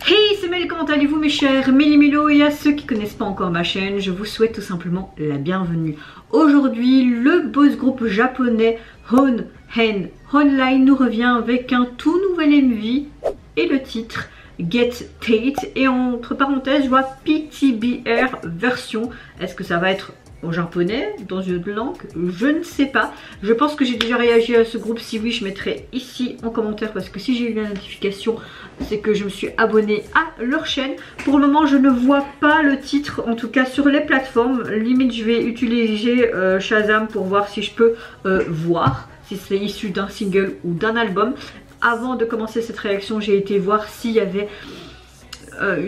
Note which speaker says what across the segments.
Speaker 1: Hey, c'est Mel, comment allez-vous mes chers Méli-Mélo, et à ceux qui connaissent pas encore ma chaîne, je vous souhaite tout simplement la bienvenue. Aujourd'hui, le boss group japonais Honhen Online nous revient avec un tout nouvel MV et le titre Get Tate, et entre parenthèses je vois PTBR version. Est-ce que ça va être en japonais, dans une autre langue? Je ne sais pas. Je pense que j'ai déjà réagi à ce groupe. Si oui, je mettrai ici en commentaire, parce que si j'ai eu la notification, c'est que je me suis abonnée à leur chaîne. Pour le moment, je ne vois pas le titre, en tout cas sur les plateformes. Limite, je vais utiliser Shazam pour voir si je peux voir si c'est issu d'un single ou d'un album. Avant de commencer cette réaction, j'ai été voir s'il y avait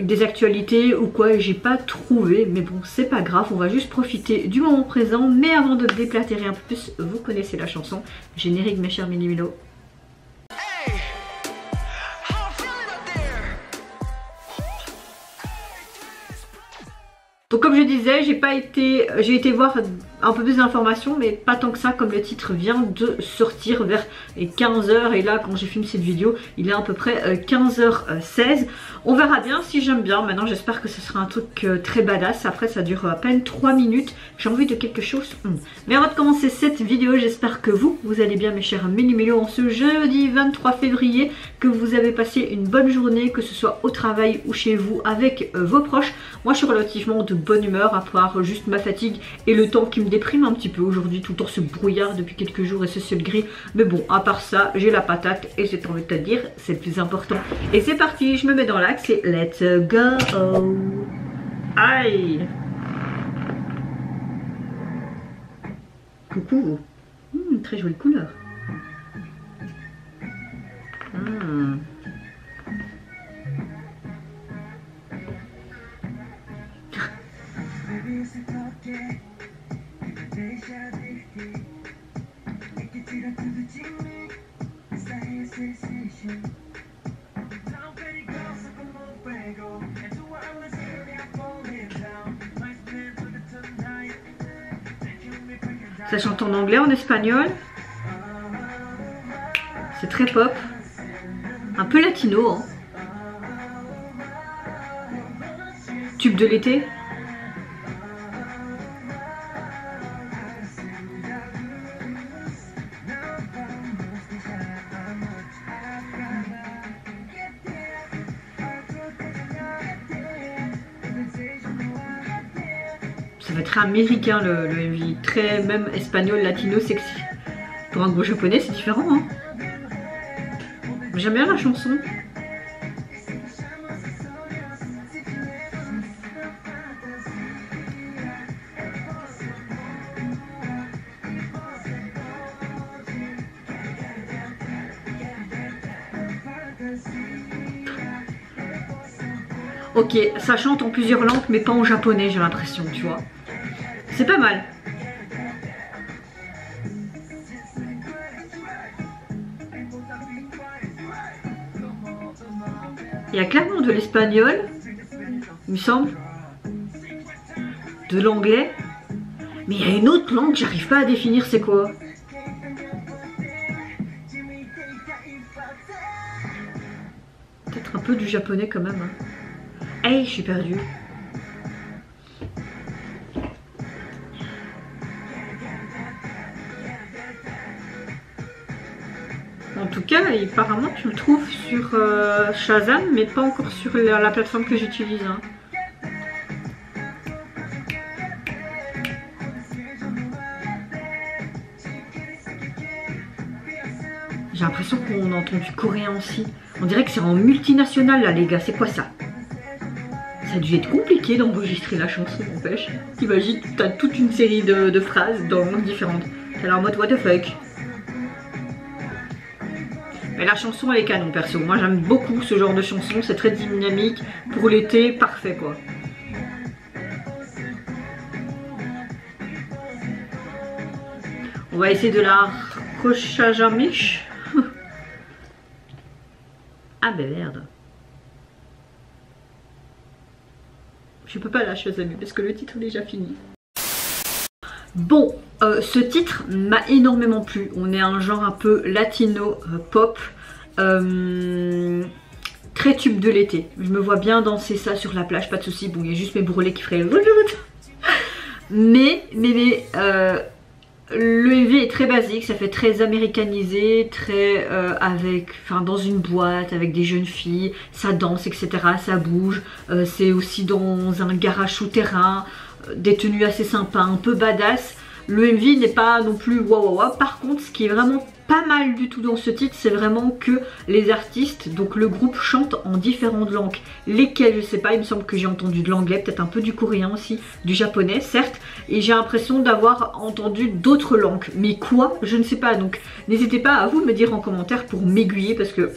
Speaker 1: des actualités ou quoi, et j'ai pas trouvé, mais bon, c'est pas grave, on va juste profiter du moment présent. Mais avant de déplatérer un peu plus, vous connaissez la chanson. Générique mes chers Méli-Mélo. Donc comme je disais, j'ai été voir un peu plus d'informations, mais pas tant que ça, comme le titre vient de sortir vers 15 h, et là quand j'ai filmé cette vidéo il est à peu près 15 h 16. On verra bien si j'aime bien. Maintenant j'espère que ce sera un truc très badass. Après ça dure à peine 3 minutes, j'ai envie de quelque chose. Mais avant de commencer cette vidéo, j'espère que vous allez bien mes chers Méli-Mélo en ce jeudi 23 février, que vous avez passé une bonne journée, que ce soit au travail ou chez vous avec vos proches. Moi je suis relativement de bonne humeur, à part juste ma fatigue et le temps qui me déprime un petit peu aujourd'hui. Tout le temps ce brouillard depuis quelques jours et ce ciel gris, mais bon, à part ça j'ai la patate et j'ai envie de te dire, c'est le plus important. Et c'est parti, je me mets dans l'axe et let's go. Aïe, coucou. Très jolie couleur. Ça chante en anglais, en espagnol. C'est très pop. Un peu latino, hein. Tube de l'été. Ça va être très américain le MV, très même espagnol, latino, sexy. Pour un gros japonais c'est différent, hein. J'aime bien la chanson. Ok, ça chante en plusieurs langues mais pas en japonais, j'ai l'impression, tu vois. C'est pas mal. Il y a clairement de l'espagnol, il me semble, de l'anglais, mais il y a une autre langue, j'arrive pas à définir c'est quoi. Peut-être un peu du japonais quand même, hein. Hey, je suis perdue. En tout cas, apparemment tu le trouves sur Shazam, mais pas encore sur la plateforme que j'utilise, hein. J'ai l'impression qu'on entend du coréen aussi. On dirait que c'est en multinational là les gars, c'est quoi ça? Ça a dû être compliqué d'enregistrer la chanson, n'empêche. T'imagines, t'as toute une série de phrases dans langues différentes. T'es là en mode what the fuck. Mais la chanson elle est canon perso. Moi j'aime beaucoup ce genre de chanson, c'est très dynamique. Pour l'été, parfait quoi. On va essayer de la Rochajamish. Ah ben merde. Je peux pas la chasamer parce que le titre est déjà fini. Bon, ce titre m'a énormément plu. On est un genre un peu latino pop. très tube de l'été. Je me vois bien danser ça sur la plage, pas de souci. Bon, il y a juste mes bourrelets qui feraient... Mais le MV est très basique, ça fait très américanisé, très dans une boîte avec des jeunes filles, ça danse, etc. Ça bouge. C'est aussi dans un garage souterrain, des tenues assez sympas, un peu badass. Le MV n'est pas non plus waouh. Par contre, ce qui est vraiment pas mal du tout dans ce titre, c'est vraiment que les artistes, donc le groupe, chantent en différentes langues. Lesquelles, je sais pas, il me semble que j'ai entendu de l'anglais, peut-être un peu du coréen aussi, du japonais, certes. Et j'ai l'impression d'avoir entendu d'autres langues. Mais quoi? Je ne sais pas. Donc n'hésitez pas à vous me dire en commentaire pour m'aiguiller parce que...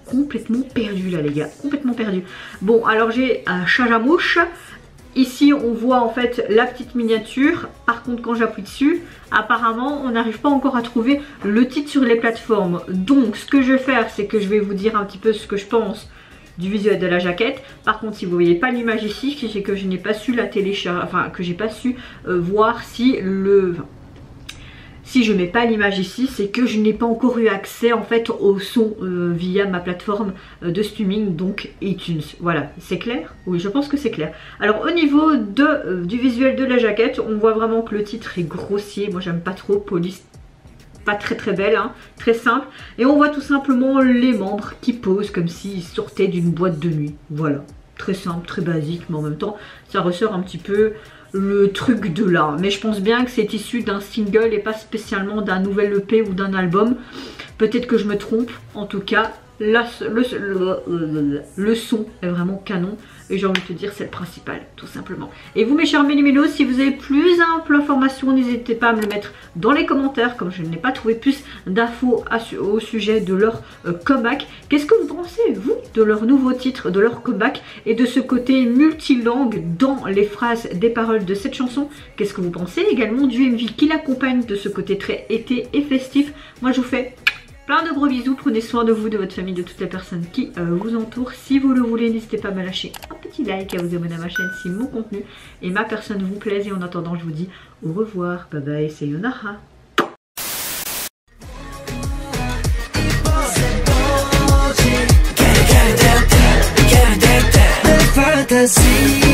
Speaker 1: complètement perdu là les gars, complètement perdu. Bon, alors j'ai un Shajamouche. Ici on voit en fait la petite miniature. Par contre quand j'appuie dessus, apparemment on n'arrive pas encore à trouver le titre sur les plateformes. Donc ce que je vais faire, c'est que je vais vous dire un petit peu ce que je pense du visuel de la jaquette. Par contre, si vous voyez pas l'image ici, c'est que je n'ai pas su la télécharger, enfin que j'ai pas su voir si si je mets pas l'image ici, c'est que je n'ai pas encore eu accès en fait au son via ma plateforme de streaming, donc iTunes. Voilà, c'est clair? Oui, je pense que c'est clair. Alors au niveau du visuel de la jaquette, on voit vraiment que le titre est grossier. Moi j'aime pas trop, police pas très belle, hein, très simple. Et on voit tout simplement les membres qui posent comme s'ils sortaient d'une boîte de nuit. Voilà, très simple, très basique, mais en même temps ça ressort un petit peu le truc de là. Mais je pense bien que c'est issu d'un single et pas spécialement d'un nouvel EP ou d'un album. Peut-être que je me trompe. En tout cas, le son est vraiment canon. Et j'ai envie de te dire, c'est le principal, tout simplement. Et vous, mes chers mélimélos, si vous avez plus d'informations, n'hésitez pas à me le mettre dans les commentaires, comme je n'ai pas trouvé plus d'infos au sujet de leur comeback. Qu'est-ce que vous pensez, vous, de leur nouveau titre, de leur comeback, et de ce côté multilangue dans les phrases des paroles de cette chanson? Qu'est-ce que vous pensez également du MV qui l'accompagne, de ce côté très été et festif? Moi, je vous fais... plein de gros bisous, prenez soin de vous, de votre famille, de toutes les personnes qui vous entourent. Si vous le voulez, n'hésitez pas à me lâcher un petit like, à vous abonner à ma chaîne si mon contenu et ma personne vous plaisent. Et en attendant, je vous dis au revoir, bye bye, sayonara. Fantasy.